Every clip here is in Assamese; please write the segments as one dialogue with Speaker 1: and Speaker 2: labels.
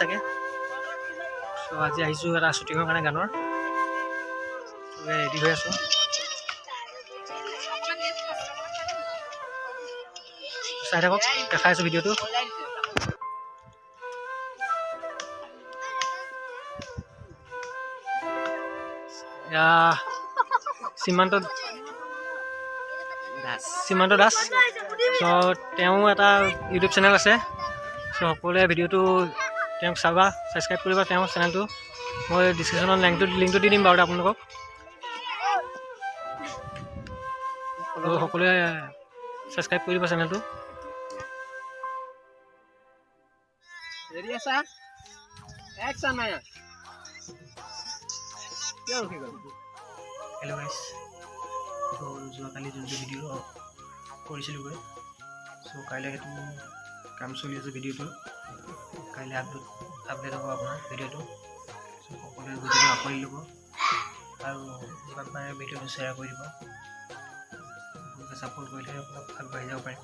Speaker 1: চাগে চ' আজি আহিছোঁ এটা শ্বুটিঙৰ কাৰণে গানৰ ৰেডি হৈ আছোঁ চাই থাকক দেখাই আছোঁ ভিডিঅ'টো এয়া সীমান্ত দাস চ' তেওঁ এটা ইউটিউব চেনেল আছে চ' সকলোৱে ভিডিঅ'টো তেওঁক চাবা ছাবস্ক্ৰাইব কৰিবা তেওঁৰ চেনেলটো মই ডিছক্ৰিপশ্যনত লিংকটো দি দিম বাৰু আপোনালোকক সকলোৱে ছাবস্ক্ৰাইব কৰি দিব চেনেলটো
Speaker 2: ৰেডি আছা একচন মায়া কিয় ৰখি গ'ল
Speaker 1: হেল্ল' গাইছ ত' যোৱাকালি যোনটো ভিডিঅ' কৰিছিলোঁগৈ চ' কাইলৈ সেইটো কাম চলি আছে ভিডিঅ'টো কাইলৈ আপডেট হ'ব আপোনাৰ ভিডিঅ'টো চ' সকলোৱে ভিডিঅ'টো আঁকোৱালি ল'ব আৰু যিমান পাৰে ভিডিঅ'টো শ্বেয়াৰ কৰি দিব আপোনালোকে ছাপোৰ্ট কৰিলে অলপ আগবাঢ়ি যাব পাৰিম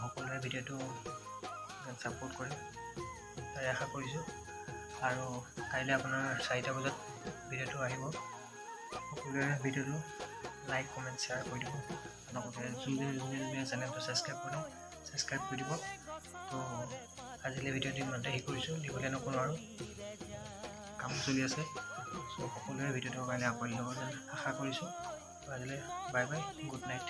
Speaker 1: সকলোৱে ভিডিঅ'টো ছাপোৰ্ট কৰে তাই আশা কৰিছোঁ আৰু কাইলৈ আপোনাৰ 4টা বজাত ভিডিঅ'টো আহিব সকলোৱে ভিডিঅ'টো লাইক কমেণ্ট শ্বেয়াৰ কৰি দিব লগতে যোনে চেনেলটো ছাবস্ক্ৰাইব কৰে ছাবস্ক্ৰাইব কৰি দিব তো আজিলৈ ভিডিঅ'টো ইমানতে শেষ কৰিছোঁ দীঘলীয়া নকৰোঁ আৰু কাম চলি আছে চ' সকলোৱে ভিডিঅ'টো কাইলৈ আঁকোৱালি ল'ব যেন আশা কৰিছোঁ আজিলৈ বাই বাই গুড নাইট